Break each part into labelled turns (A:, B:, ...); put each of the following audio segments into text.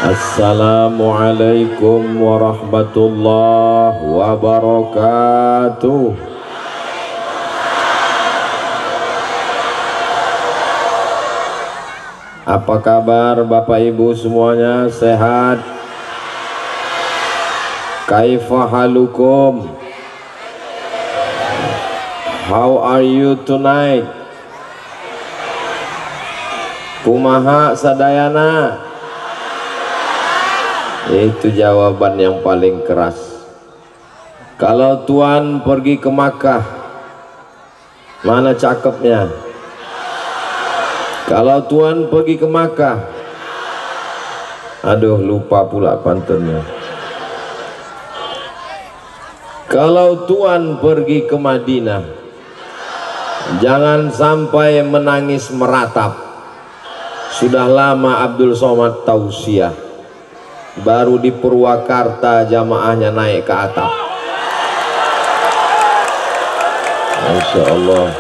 A: Assalamualaikum warahmatullahi wabarakatuh. Apa kabar Bapak Ibu semuanya, sehat? Kaifa halukum? How are you tonight? Kumaha sadayana? Itu jawaban yang paling keras. Kalau Tuan pergi ke Makkah, mana cakepnya? Kalau Tuan pergi ke Makkah, aduh lupa pula pantunnya. Kalau Tuan pergi ke Madinah, jangan sampai menangis meratap. Sudah lama Abdul Somad tausiah, baru di Purwakarta jamaahnya naik ke atap. Masya Allah,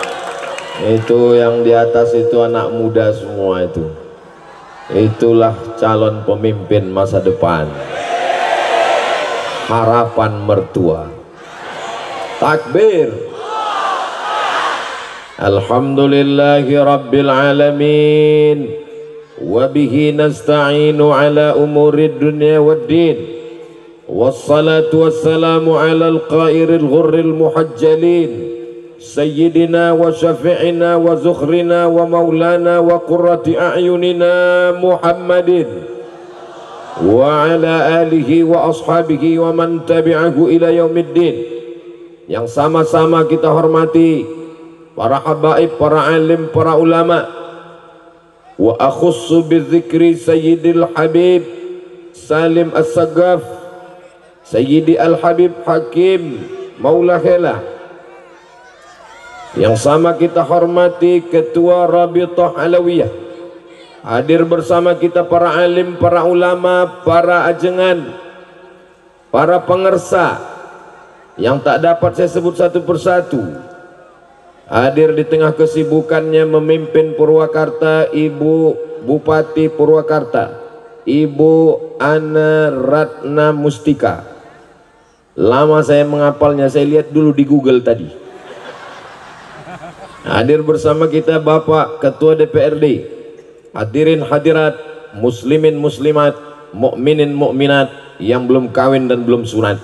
A: itu yang di atas itu anak muda semua itu. Itulah calon pemimpin masa depan, harapan mertua. Takbir. Alhamdulillahi Rabbil Alamin, wabihi nasta'inu ala umurid dunya waddin, wassalatu wassalamu ala al-qairil ghurril muhajjalin, sayyidina wa syafi'ina wa zukhrina wa maulana wa qurrati a'yunina Muhammadin wa ala alihi wa ashabihi wa man tabi'ahu ila yaumiddin. Yang sama-sama kita hormati para habaib, para alim, para ulama. Wa akhussu bizikri Sayyidil Habib Salim As-Sagaf, Sayyidi Al-Habib Hakim Maula Khela. Yang sama kita hormati Ketua Rabithah Alawiyah. Hadir bersama kita para alim, para ulama, para ajengan, para pengersa yang tak dapat saya sebut satu persatu. Hadir di tengah kesibukannya memimpin Purwakarta Ibu Bupati Purwakarta, Ibu Ana Ratna Mustika. Lama saya menghafalnya, saya lihat dulu di Google tadi. Hadir bersama kita Bapak Ketua DPRD, hadirin hadirat, muslimin muslimat, mukminin mukminat yang belum kawin dan belum sunat,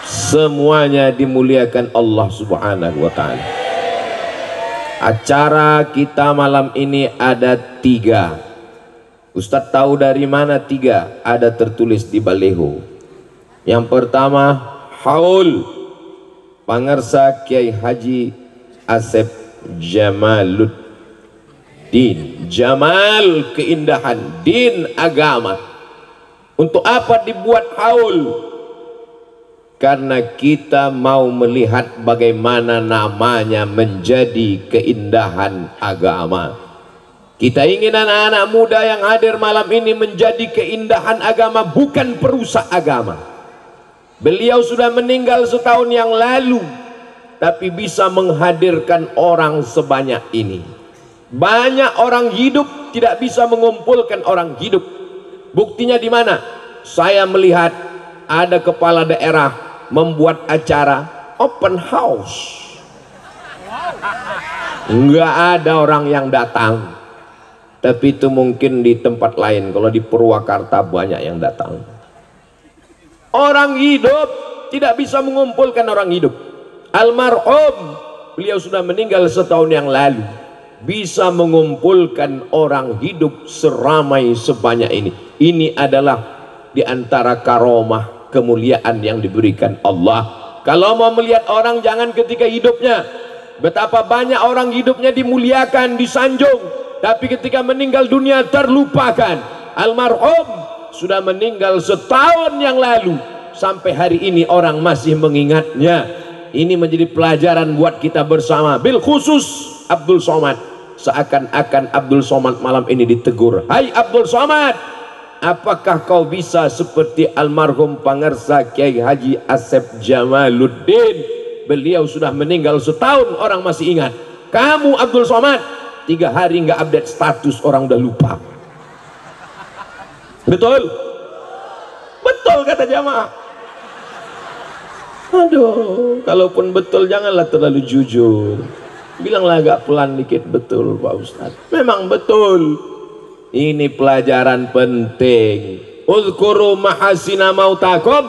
A: semuanya dimuliakan Allah Subhanahu wa ta'ala. Acara kita malam ini ada 3. Ustadz tahu dari mana 3? Ada tertulis di baleho. Yang pertama, haul Pangarsa Kiai Haji Asep Jamaluddin. Jamal keindahan, din agama. Untuk apa dibuat haul? Karena kita mau melihat bagaimana namanya menjadi keindahan agama. Kita ingin anak-anak muda yang hadir malam ini menjadi keindahan agama, bukan perusak agama. Beliau sudah meninggal setahun yang lalu, tapi bisa menghadirkan orang sebanyak ini. Banyak orang hidup tidak bisa mengumpulkan orang hidup. Buktinya di mana? Saya melihat ada kepala daerah membuat acara open house, nggak ada orang yang datang. Tapi itu mungkin di tempat lain. Kalau di Purwakarta banyak yang datang. Orang hidup tidak bisa mengumpulkan orang hidup. Almarhum, beliau sudah meninggal setahun yang lalu, bisa mengumpulkan orang hidup seramai sebanyak ini. Ini adalah di antara karomah, kemuliaan yang diberikan Allah. Kalau mau melihat orang, jangan ketika hidupnya. Betapa banyak orang hidupnya dimuliakan, disanjung, tapi ketika meninggal dunia terlupakan. Almarhum sudah meninggal setahun yang lalu, sampai hari ini orang masih mengingatnya. Ini menjadi pelajaran buat kita bersama, bil khusus Abdul Somad. Seakan-akan Abdul Somad malam ini ditegur, hai Abdul Somad, apakah kau bisa seperti almarhum Pangarsa Kiai Haji Asep Jamaluddin? Beliau sudah meninggal setahun, orang masih ingat. Kamu Abdul Somad 3 hari nggak update status, orang udah lupa. Betul? Betul kata jamaah. Aduh, kalaupun betul janganlah terlalu jujur. Bilanglah agak pelan dikit. Betul Pak Ustadz. Memang betul. Ini pelajaran penting. Uzkuru mahasina mautakum.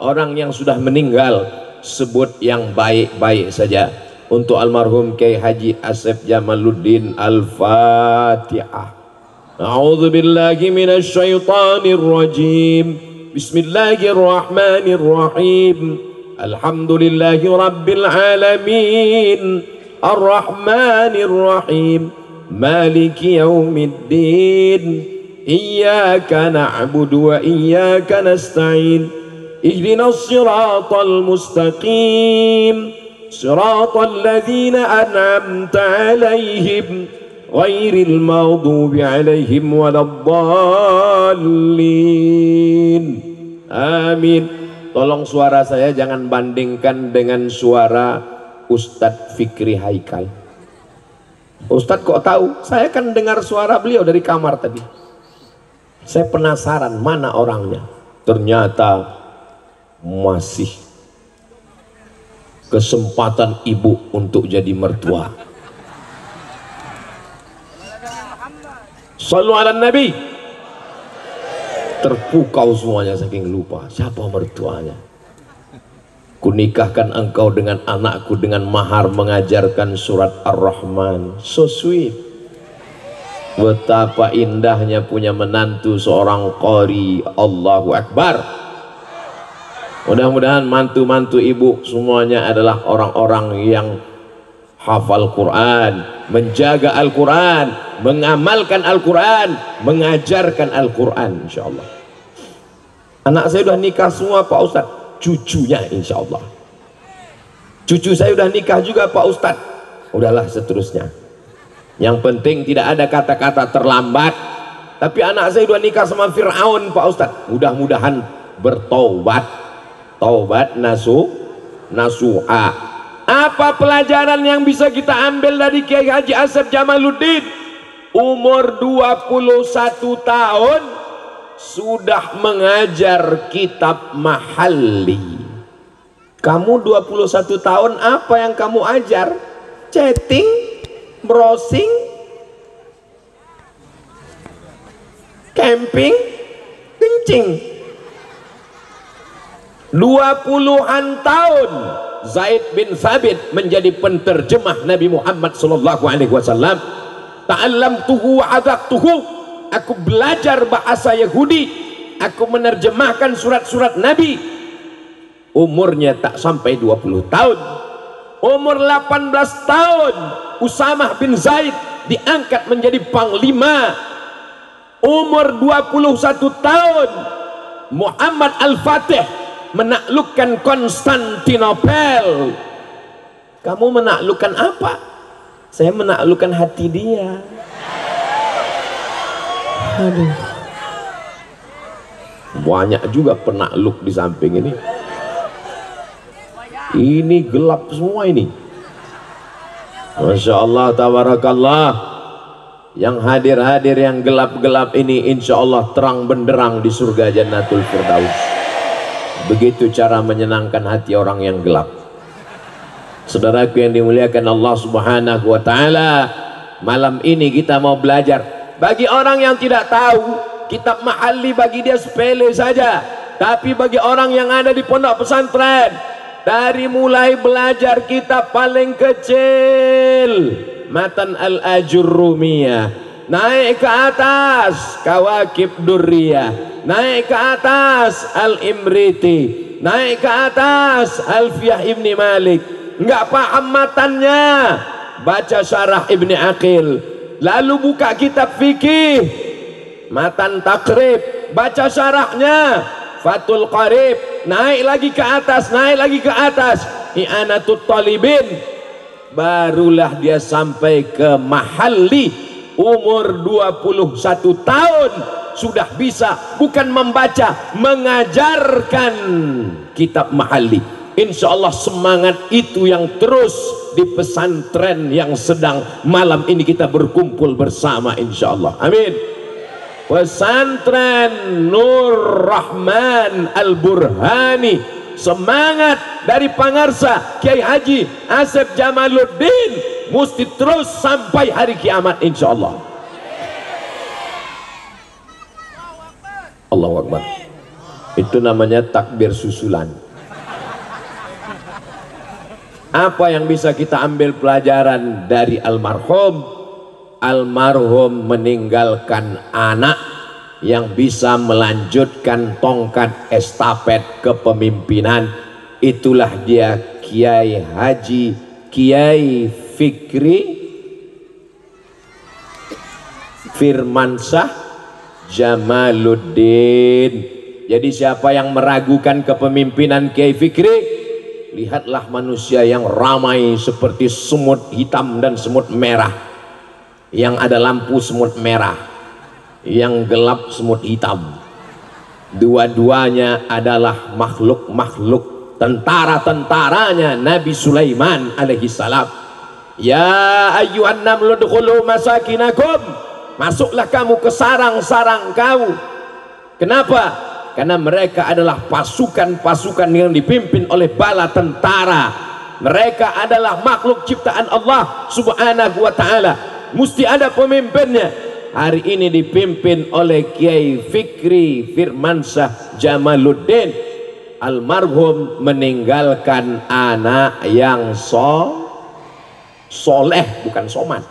A: Orang yang sudah meninggal sebut yang baik-baik saja. Untuk almarhum Kiai Haji Asep Jamaluddin, Al-Fatihah. A'udzu billahi minasy syaithanir rajim. Bismillahirrahmanirrahim. Alhamdulillahi rabbil alamin. Ar-Rahmanir Rahim. Maliki yaumiddin. Iyyaka na'budu wa iyyaka nasta'in. Ihdinas siratal mustaqim. Siratal ladzina an'amta 'alaihim ghairil maghdubi 'alaihim waladdallin. Amin. Tolong suara saya jangan bandingkan dengan suara Ustadz Fikri Haikal. Ustadz kok tahu? Saya kan dengar suara beliau dari kamar tadi. Saya penasaran mana orangnya. Ternyata masih kesempatan ibu untuk jadi mertua. Shallu ala Nabi. Terpukau semuanya saking lupa siapa mertuanya. Kunikahkan engkau dengan anakku dengan mahar mengajarkan surat Ar-Rahman. So sweet. Betapa indahnya punya menantu seorang qari. Allahu Akbar. Mudah-mudahan mantu-mantu ibu semuanya adalah orang-orang yang hafal Quran, menjaga Al-Quran, mengamalkan Al-Quran, mengajarkan Al-Quran, insyaallah. Anak saya sudah nikah semua Pak Ustadz. Cucunya insya Allah. Cucu saya udah nikah juga Pak Ustadz. Udahlah seterusnya. Yang penting tidak ada kata-kata terlambat. Tapi anak saya udah nikah sama Fir'aun Pak Ustadz. Mudah-mudahan bertobat. Taubat nasuha. Apa pelajaran yang bisa kita ambil dari Kiai Haji Asep Jamaluddin? Umur 21 tahun sudah mengajar kitab mahalli. Kamu 21 tahun apa yang kamu ajar? Chatting, browsing, camping, kencing. 20-an tahun Zaid bin Thabit menjadi penterjemah Nabi Muhammad SAW. Ta'allamtuhu wa adaqtuhu. Aku belajar bahasa Yahudi, aku menerjemahkan surat-surat Nabi. Umurnya tak sampai 20 tahun. Umur 18 tahun Usamah bin Zaid diangkat menjadi panglima. Umur 21 tahun Muhammad Al-Fatih menaklukkan Konstantinopel. Kamu menaklukkan apa? Saya menaklukkan hati dia. Aduh, banyak juga penakluk di samping ini. Ini gelap semua ini. Masya Allah, tabarakallah. Yang hadir-hadir yang gelap-gelap ini insya Allah terang benderang di surga Jannatul Firdaus. Begitu cara menyenangkan hati orang yang gelap. Saudaraku yang dimuliakan Allah Subhanahu wa Ta'ala, malam ini kita mau belajar. Bagi orang yang tidak tahu, kitab mahalli bagi dia sepele saja. Tapi bagi orang yang ada di pondok pesantren, dari mulai belajar kitab paling kecil, Matan Al-Ajurrumiyah, naik ke atas Kawakib Durriyah, naik ke atas Al-Imriti, naik ke atas Alfiyah Ibni Malik. Enggak paham matannya, baca syarah Ibni Aqil. Lalu buka kitab fikih, Matan Takrib, baca syarahnya, Fathul Qarib, naik lagi ke atas, naik lagi ke atas, I'anatul Talibin. Barulah dia sampai ke mahalli. Umur 21 tahun sudah bisa bukan membaca, mengajarkan kitab mahalli. Insya Allah semangat itu yang terus di pesantren yang sedang malam ini kita berkumpul bersama insya Allah. Amin. pesantren Nur Rahman Al-Burhani. Semangat dari pangarsa Kiai Haji Asep Jamaluddin mesti terus sampai hari kiamat insyaallah. Allahu Akbar. Itu namanya takbir susulan. Apa yang bisa kita ambil pelajaran dari almarhum? Almarhum meninggalkan anak yang bisa melanjutkan tongkat estafet kepemimpinan. Itulah dia Kiai Haji Kiai Fikri Firmansyah Jamaluddin. Jadi siapa yang meragukan kepemimpinan Kiai Fikri, lihatlah manusia yang ramai seperti semut hitam dan semut merah, yang ada lampu semut merah, yang gelap semut hitam. Dua-duanya adalah makhluk-makhluk tentara-tentaranya Nabi Sulaiman alaihi salam. Ya ayyuhan namlu udkhulu masakinakum, masuklah kamu ke sarang-sarang kamu. Kenapa? Karena mereka adalah pasukan-pasukan yang dipimpin oleh bala tentara. Mereka adalah makhluk ciptaan Allah subhanahu wa ta'ala. Mesti ada pemimpinnya. Hari ini dipimpin oleh Kiai Fikri Firmansyah Jamaluddin. Almarhum meninggalkan anak yang soleh, bukan soman.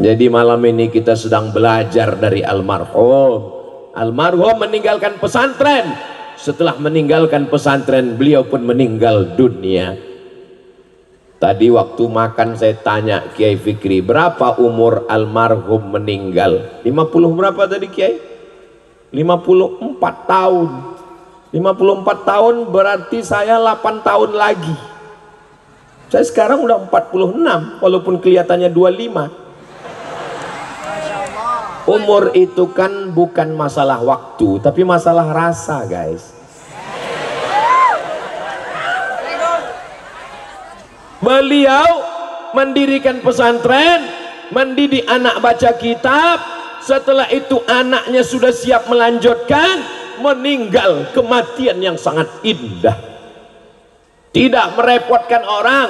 A: Jadi malam ini kita sedang belajar dari almarhum. Almarhum meninggalkan pesantren. Setelah meninggalkan pesantren, beliau pun meninggal dunia. Tadi waktu makan saya tanya Kiai Fikri, berapa umur almarhum meninggal? 50 berapa tadi Kiai? 54 tahun. 54 tahun berarti saya 8 tahun lagi. Saya sekarang udah 46 walaupun kelihatannya 25. Umur itu kan bukan masalah waktu, tapi masalah rasa, guys. Beliau mendirikan pesantren, mendidik anak baca kitab. Setelah itu anaknya sudah siap melanjutkan, meninggal kematian yang sangat indah. Tidak merepotkan orang,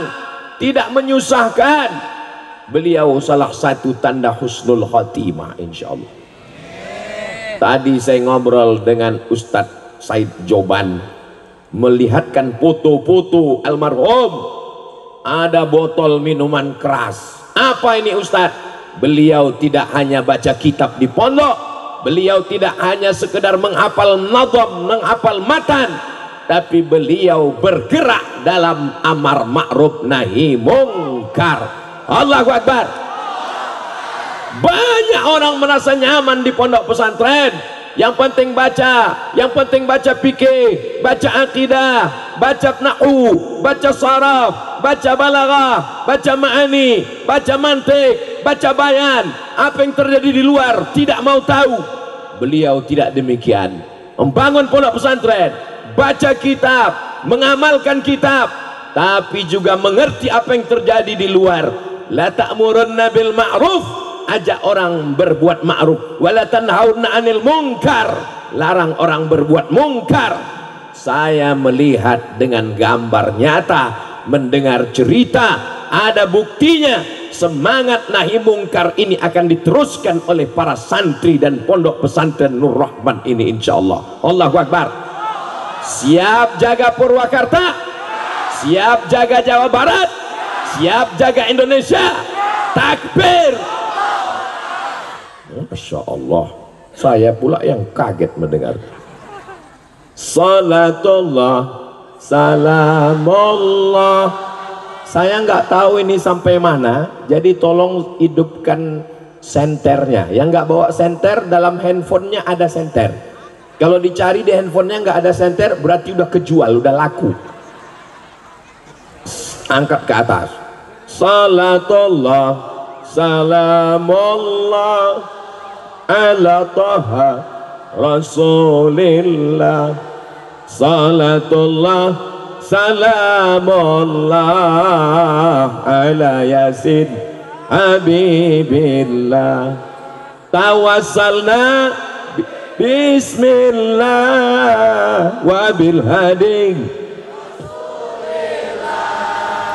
A: tidak menyusahkan. Beliau salah satu tanda husnul khotimah insyaallah. Tadi saya ngobrol dengan Ustadz Said Joban, melihatkan foto-foto almarhum. Ada botol minuman keras. Apa ini Ustadz? Beliau tidak hanya baca kitab di pondok, beliau tidak hanya sekedar menghafal nadham, menghafal matan, tapi beliau bergerak dalam amar ma'ruf nahi mungkar. Allahu Akbar. Banyak orang merasa nyaman di pondok pesantren. Yang penting baca, yang penting baca fikih, baca akidah, baca nahwu, baca saraf, baca balaghah, baca ma'ani, baca mantik, baca bayan. Apa yang terjadi di luar tidak mau tahu. Beliau tidak demikian. Membangun pondok pesantren, baca kitab, mengamalkan kitab, tapi juga mengerti apa yang terjadi di luar. La ta'murunna bil ma'ruf, ajak orang berbuat ma'ruf, wala tanhauna 'anil munkar, larang orang berbuat mungkar. Saya melihat dengan gambar nyata, mendengar cerita, ada buktinya. Semangat nahi mungkar ini akan diteruskan oleh para santri dan pondok pesantren Nur Rahman ini insyaallah. Allahu Akbar. Siap jaga Purwakarta, siap jaga Jawa Barat, siap jaga Indonesia. Takbir. Masya Allah, saya pula yang kaget mendengar. Salatullah, salamullah. Saya nggak tahu ini sampai mana, jadi tolong hidupkan senternya. Yang nggak bawa senter, dalam handphonenya ada senter. Kalau dicari di handphonenya nggak ada senter, berarti udah kejual, udah laku. Angkat ke atas. Salatullah, salamullah ala taha rasulillah. Salatullah, salamullah ala yasin habibillah. tawassalna bismillah wa bil hadi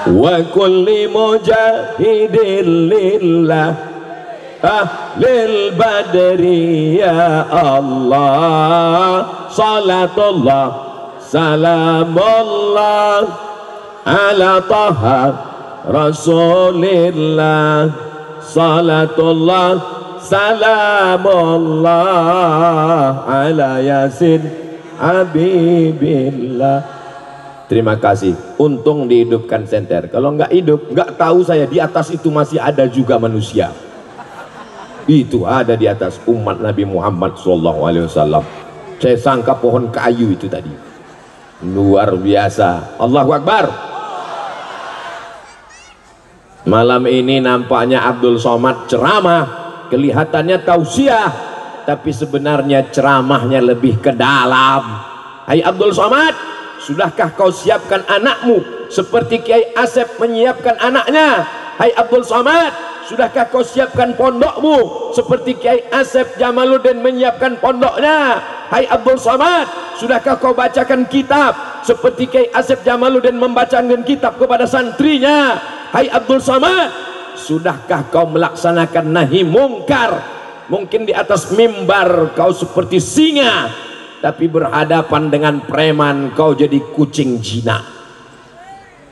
A: wa kulli mujahidin lillah lil badri ya Allah salatullah salamullah ala taha rasulillah salatullah salamullah ala yasin habibillah. Terima kasih, untung dihidupkan senter. Kalau nggak hidup, nggak tahu saya di atas itu masih ada juga manusia. Itu ada di atas umat Nabi Muhammad SAW. Saya sangka pohon kayu itu tadi. Luar biasa. Allahu Akbar. Malam ini nampaknya Abdul Somad ceramah, kelihatannya tausiah, tapi sebenarnya ceramahnya lebih ke dalam. Hai Abdul Somad, sudahkah kau siapkan anakmu seperti Kiai Asep menyiapkan anaknya? Hai Abdul Somad, sudahkah kau siapkan pondokmu seperti Kiai Asep Jamaluddin menyiapkan pondoknya? Hai Abdul Somad, sudahkah kau bacakan kitab seperti Kiai Asep Jamaluddin membacakan kitab kepada santrinya? Hai Abdul Somad, sudahkah kau melaksanakan nahi mungkar? Mungkin di atas mimbar kau seperti singa, tapi berhadapan dengan preman kau jadi kucing jinak.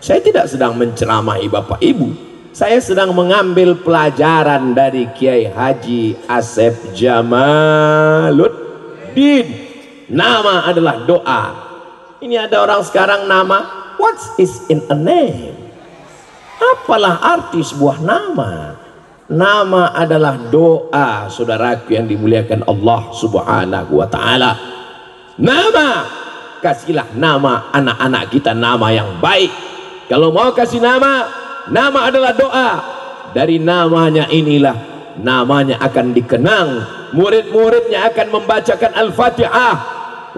A: Saya tidak sedang menceramahi Bapak Ibu, saya sedang mengambil pelajaran dari Kiai Haji Asep Jamaluddin. Nama adalah doa. Ini ada orang sekarang nama, what is in a name? Apalah arti sebuah nama? Nama adalah doa, saudaraku yang dimuliakan Allah Subhanahu wa ta'ala. Nama, kasihlah nama anak-anak kita nama yang baik. Kalau mau kasih nama, nama adalah doa. Dari namanya inilah namanya akan dikenang, murid-muridnya akan membacakan Al-Fatihah.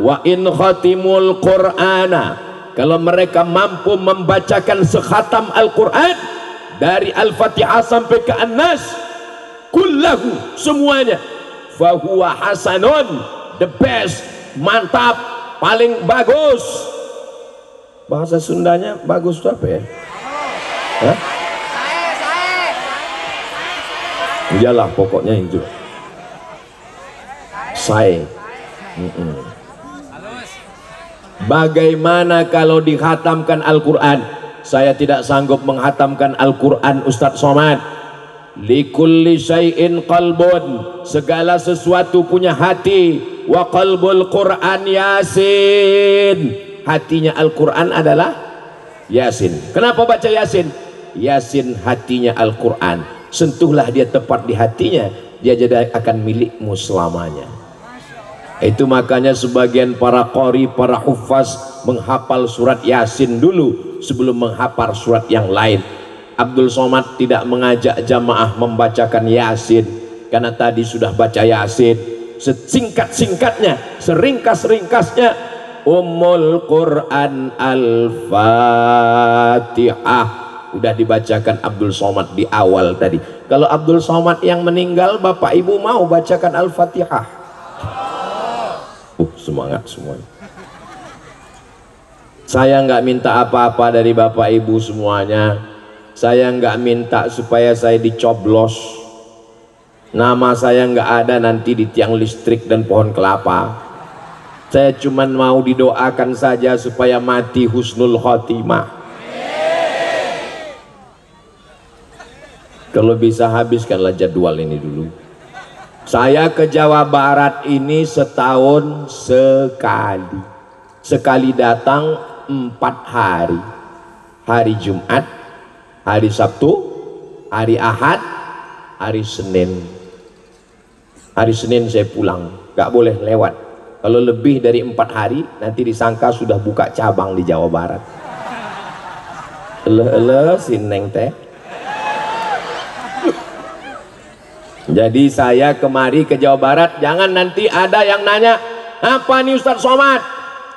A: Wa in khatimul Qur'ana, kalau mereka mampu membacakan sekhatam Al-Quran dari Al-Fatihah sampai ke An-Nas kullahu, semuanya, fahuwa hasanun, the best, mantap, paling bagus. Bahasa Sundanya bagus itu apa ya? Hah? Iyalah pokoknya itu. Saya. Bagaimana kalau dikhatamkan Al-Quran? Saya tidak sanggup menghatamkan Al-Quran, Ustadz Somad. Likulli syai'in qalbun, segala sesuatu punya hati. Wa qalbul Quran Yasin, hatinya Al-Quran adalah Yasin. Kenapa baca Yasin? Yasin hatinya Al-Quran. Sentuhlah dia tepat di hatinya, dia jadi akan milikmu selamanya. Itu makanya sebagian para qori, para hufaz menghafal surat Yasin dulu sebelum menghafal surat yang lain. Abdul Somad tidak mengajak jamaah membacakan Yasin karena tadi sudah baca Yasin. Sesingkat-singkatnya, seringkas-ringkasnya, Ummul Quran Al-Fatihah udah dibacakan Abdul Somad di awal tadi. Kalau Abdul Somad yang meninggal, Bapak Ibu mau bacakan Al-Fatihah? Semangat semuanya. Saya nggak minta apa-apa dari Bapak Ibu semuanya. Saya nggak minta supaya saya dicoblos, nama saya nggak ada nanti di tiang listrik dan pohon kelapa. Saya cuma mau didoakan saja supaya mati husnul khotimah. Kalau bisa habiskanlah jadwal ini dulu. Saya ke Jawa Barat ini setahun sekali. Sekali datang 4 hari. Hari Jumat, hari Sabtu, hari Ahad, hari Senin. Hari Senin saya pulang, gak boleh lewat. Kalau lebih dari 4 hari nanti disangka sudah buka cabang di Jawa Barat. Ele-ele sineng teh. Jadi saya kemari ke Jawa Barat, jangan nanti ada yang nanya, apa nih Ustadz Somad?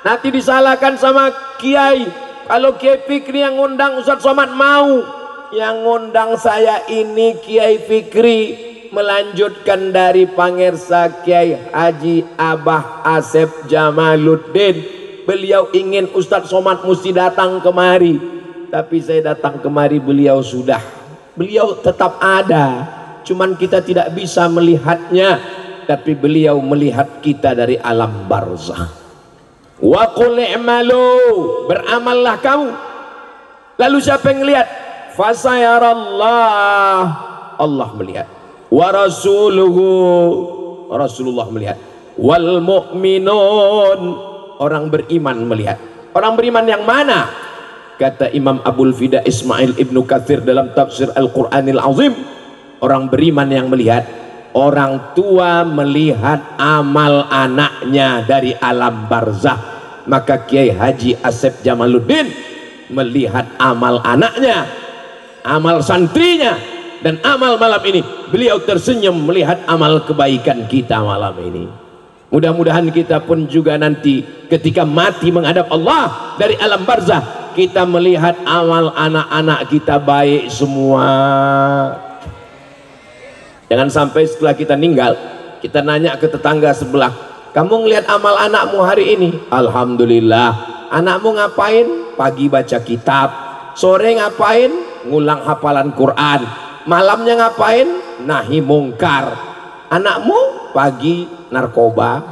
A: Nanti disalahkan sama Kiai. Kalau Kiai Fikri yang ngundang Ustadz Somad mau. Yang ngundang saya ini Kiai Fikri. melanjutkan dari Pangersa Kiai Haji Abah Asep Jamaluddin. Beliau ingin Ustadz Somad mesti datang kemari, tapi saya datang kemari beliau sudah. Beliau tetap ada, cuman kita tidak bisa melihatnya, tapi beliau melihat kita dari alam barzah. Wa qul i'malu, beramallah kamu. Lalu siapa yang melihat? Fasayarallah, Allah melihat. Wa rasuluhu, Rasulullah melihat. Wal mu'minun, orang beriman melihat. Orang beriman yang mana? Kata Imam Abul Fida Ismail Ibnu Katsir dalam tafsir Al-Qur'anil Azim, orang beriman yang melihat, orang tua melihat amal anaknya dari alam barzah. Maka Kiai Haji Asep Jamaluddin melihat amal anaknya, amal santrinya, dan amal malam ini beliau tersenyum melihat amal kebaikan kita malam ini. Mudah-mudahan kita pun juga nanti ketika mati menghadap Allah dari alam barzah, kita melihat amal anak-anak kita baik semua. Jangan sampai setelah kita meninggal kita nanya ke tetangga sebelah, kamu ngelihat amal anakmu hari ini? Alhamdulillah. Anakmu ngapain? Pagi baca kitab, sore ngapain? Ngulang hafalan Quran, malamnya ngapain? Nahi mungkar. Anakmu pagi narkoba,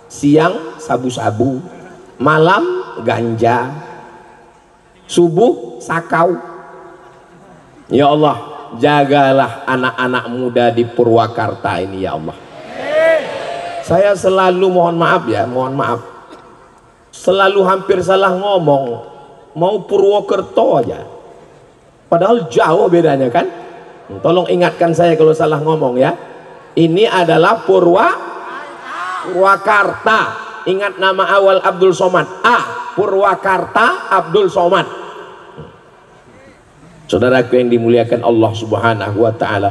A: siang sabu-sabu, malam ganja, subuh sakau. Ya Allah, jagalah anak-anak muda di Purwakarta ini ya Allah. Saya selalu mohon maaf ya, mohon maaf, selalu hampir salah ngomong, mau Purwokerto aja, padahal jauh bedanya kan. Tolong ingatkan saya kalau salah ngomong ya. Ini adalah Purwakarta. Ingat nama awal Abdul Somad, Purwakarta Abdul Somad. Saudaraku yang dimuliakan Allah Subhanahu wa ta'ala,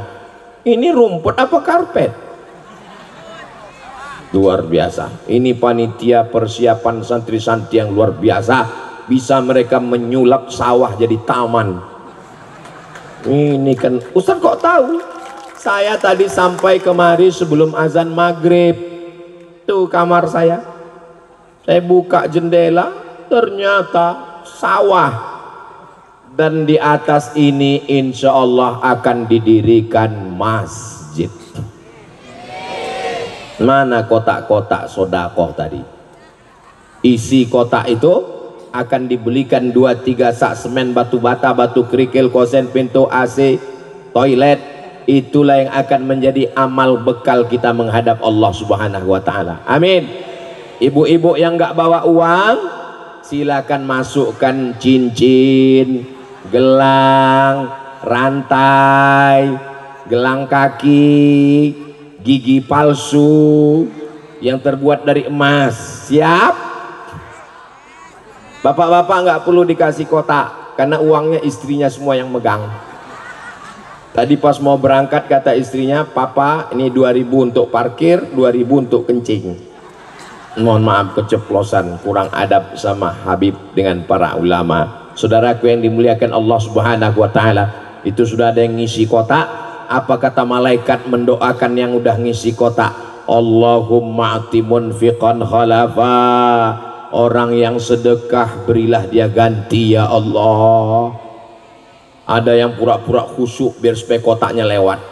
A: ini rumput apa karpet? Luar biasa. Ini panitia persiapan santri-santri yang luar biasa. Bisa mereka menyulap sawah jadi taman. Ini kan Ustaz kok tahu? Saya tadi sampai kemari sebelum azan maghrib. Tuh kamar saya. Saya buka jendela, ternyata sawah. Dan di atas ini insya Allah akan didirikan masjid. Mana kotak-kotak sodakoh tadi? Isi kotak itu akan dibelikan 2-3 sak semen, batu bata, batu kerikil, kosen, pintu, AC, toilet. Itulah yang akan menjadi amal bekal kita menghadap Allah Subhanahu wa ta'ala. Amin. Ibu-ibu yang nggak bawa uang, silakan masukkan cincin, gelang, rantai, gelang kaki, gigi palsu yang terbuat dari emas. Siap? Bapak-bapak nggak perlu dikasih kotak karena uangnya istrinya semua yang megang. Tadi pas mau berangkat kata istrinya, papa ini 2000 untuk parkir, 2000 untuk kencing. Mohon maaf keceplosan, kurang adab sama Habib dengan para ulama. Saudaraku yang dimuliakan Allah Subhanahu wa ta'ala, itu sudah ada yang ngisi kotak. Apa kata malaikat mendoakan yang udah ngisi kotak? Allahumma ati munfiqan khalafa, orang yang sedekah berilah dia ganti ya Allah. Ada yang pura-pura khusyuk biar supaya kotaknya lewat.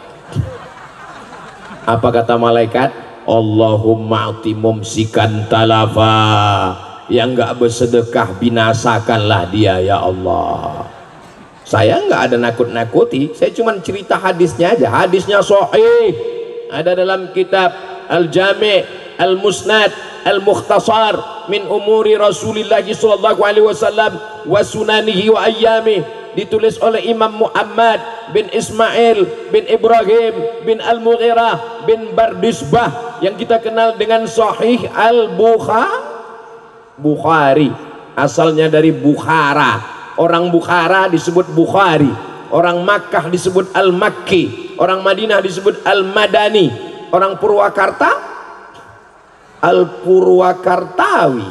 A: Apa kata malaikat? Allahumma ati mumsikan talafa, yang nggak bersedekah binasakanlah dia ya Allah. Saya nggak ada nakut-nakuti, saya cuma cerita hadisnya aja. Hadisnya sahih, ada dalam kitab Al-Jami' Al-Musnad Al-Mukhtasar min umuri Rasulillah sallallahu alaihi wasallam wa sunanihi wa ayyami, ditulis oleh Imam Muhammad bin Ismail bin Ibrahim bin Al-Mughirah bin Bardisbah yang kita kenal dengan Sahih Al-Bukhari. Asalnya dari Bukhara. Orang Bukhara disebut Bukhari, orang Makkah disebut Al-Makki, orang Madinah disebut Al-Madani, orang Purwakarta Al-Purwakartawi.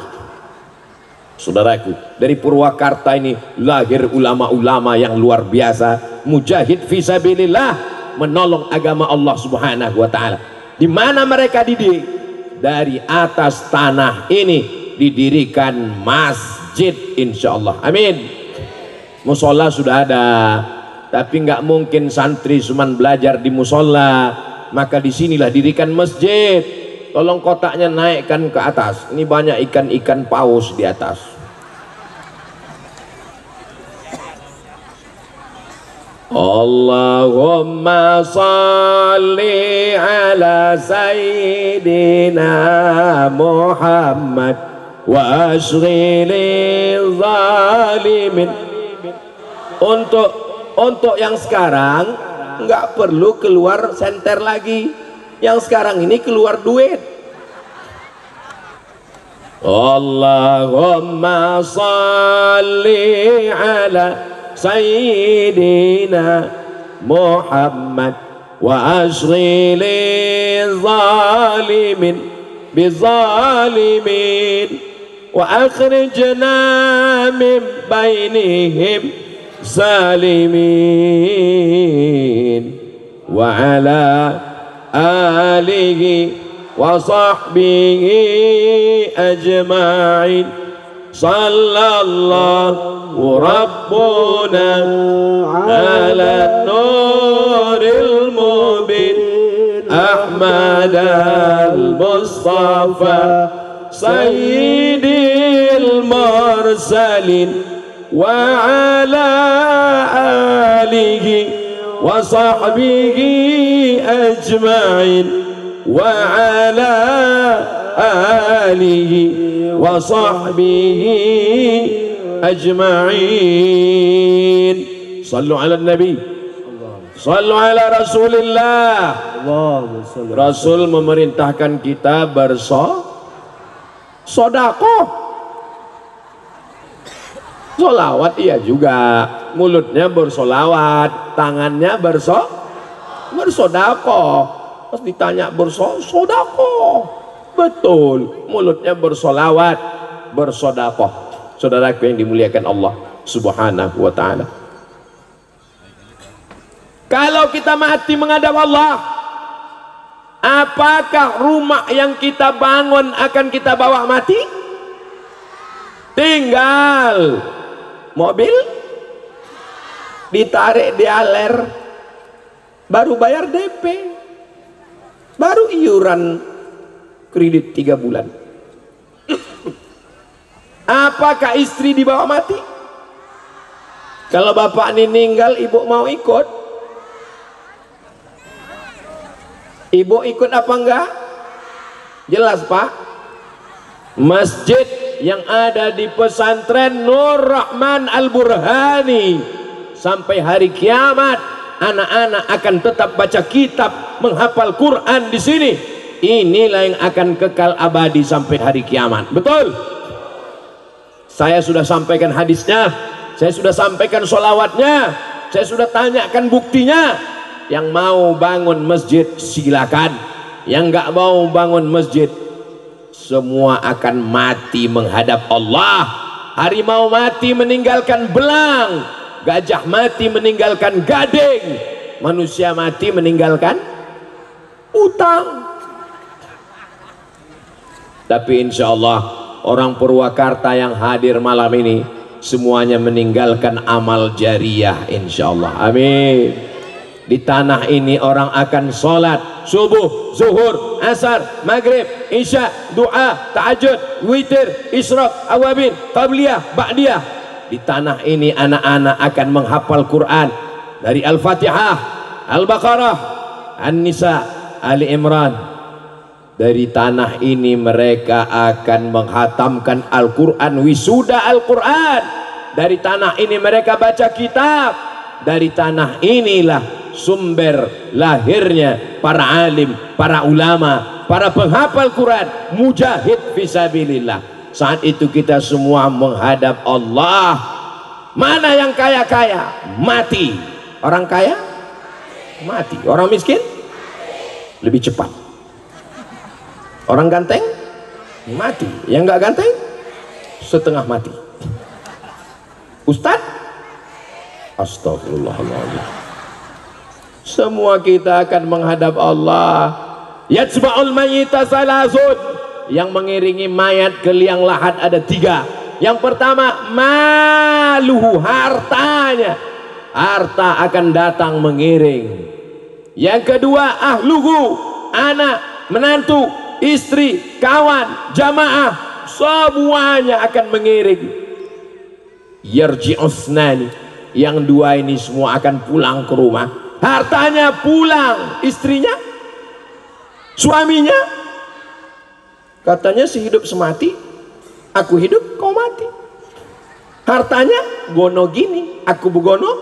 A: Saudaraku, dari Purwakarta ini lahir ulama-ulama yang luar biasa, mujahid fisabilillah, menolong agama Allah Subhanahu wa taala. Di mana mereka didik? Dari atas tanah ini didirikan masjid insyaallah. Amin. Musola sudah ada, tapi nggak mungkin santri cuman belajar di musola, maka disinilah dirikan masjid. Tolong kotaknya naikkan ke atas, ini banyak ikan-ikan paus di atas. Allahumma salli ala sayyidina Muhammad wa asghilil zalimin. Untuk yang sekarang nggak perlu keluar senter lagi, yang sekarang ini keluar duit. Allahumma salli ala sayyidina Muhammad wa asghilil zalimin bizalimin wa akhrijna min bainihim salimin wa ala alihi wa sahbihi ajma'in. Sallallahu Rabbuna ala nuril mubin Ahmad al-Mustafa Sayyidil Mursalin wa ala alihi wa sahbihi ajma'in wa ala alihi wa sahbihi ajma'in. Sallu ala nabi, sallu ala rasulillah. Rasul memerintahkan kita bersodakoh. Solawat iya juga, mulutnya bersolawat, tangannya bersodakoh. Pas ditanya bersodakoh, betul, mulutnya bersolawat, bersodakoh. Saudaraku yang dimuliakan Allah Subhanahu wa ta'ala, kalau kita mati menghadap Allah, apakah rumah yang kita bangun akan kita bawa mati? Tinggal mobil ditarik di aler, baru bayar DP, baru iuran kredit 3 bulan. Apakah istri dibawa mati? Kalau bapak ini meninggal, ibu mau ikut? Ibu ikut apa enggak? Jelas pak. Masjid yang ada di pesantren Nur Rahman Al-Burhani sampai hari kiamat, anak-anak akan tetap baca kitab, menghafal Quran di sini. Inilah yang akan kekal abadi sampai hari kiamat. Betul? Saya sudah sampaikan hadisnya, saya sudah sampaikan sholawatnya, saya sudah tanyakan buktinya. Yang mau bangun masjid silakan, yang nggak mau bangun masjid semua akan mati menghadap Allah. Harimau mati meninggalkan belang, gajah mati meninggalkan gading, manusia mati meninggalkan utang. Tapi insya Allah orang Purwakarta yang hadir malam ini semuanya meninggalkan amal jariah insya Allah. Amin. Di tanah ini orang akan sholat subuh, zuhur, asar, maghrib, isya, doa, tahajud, witir, isyraq, awabin, qabliyah, ba'diyah. Di tanah ini anak-anak akan menghafal Quran dari Al-Fatihah, Al-Baqarah, An-Nisa, Ali Imran. Dari tanah ini mereka akan menghatamkan Al-Quran, wisuda Al-Quran. Dari tanah ini mereka baca kitab. Dari tanah inilah sumber lahirnya para alim, para ulama, para penghafal Quran, mujahid fisabilillah. Saat itu kita semua menghadap Allah. Mana yang kaya-kaya? Mati. Orang kaya? Mati. Orang miskin? Lebih cepat. Orang ganteng mati, yang nggak ganteng setengah mati. Ustadz, astagfirullahaladzim. Semua kita akan menghadap Allah. Yatsba'ul mayyita salasun, yang mengiringi mayat ke liang lahat ada 3. Yang pertama, maluhu, hartanya. Harta akan datang mengiring. Yang kedua, ahluhu, anak, menantu, istri, kawan, jamaah, semuanya akan mengiring. Yarji'usnani, yang 2 ini semua akan pulang ke rumah. Hartanya pulang, istrinya, suaminya. Katanya si hidup semati, aku hidup kau mati. Hartanya gono gini, aku begono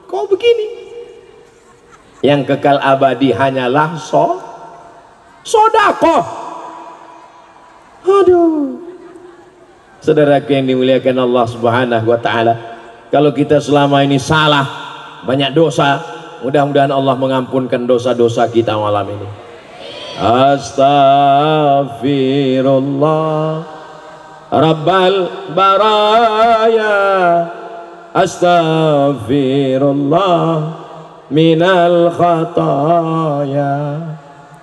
A: kau begini. Yang kekal abadi hanyalah sodakoh. Aduh, saudara yang dimuliakan Allah Subhanahu wa ta'ala, kalau kita selama ini salah, banyak dosa, mudah-mudahan Allah mengampunkan dosa-dosa kita malam ini. Astaghfirullah Rabbal baraya, astaghfirullah minal khataya,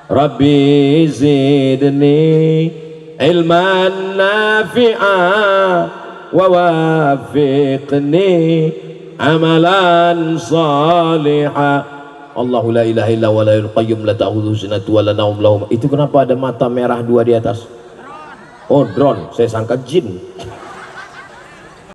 A: Rabbi zidni ilman nafi'a wa wafiqni amalan salihah. Allahu la ilaha illa wa la qayyum la ta'udhu sinatu wa la naum lahum. Itu kenapa ada mata merah 2 di atas? Oh, drone, saya sangka jin.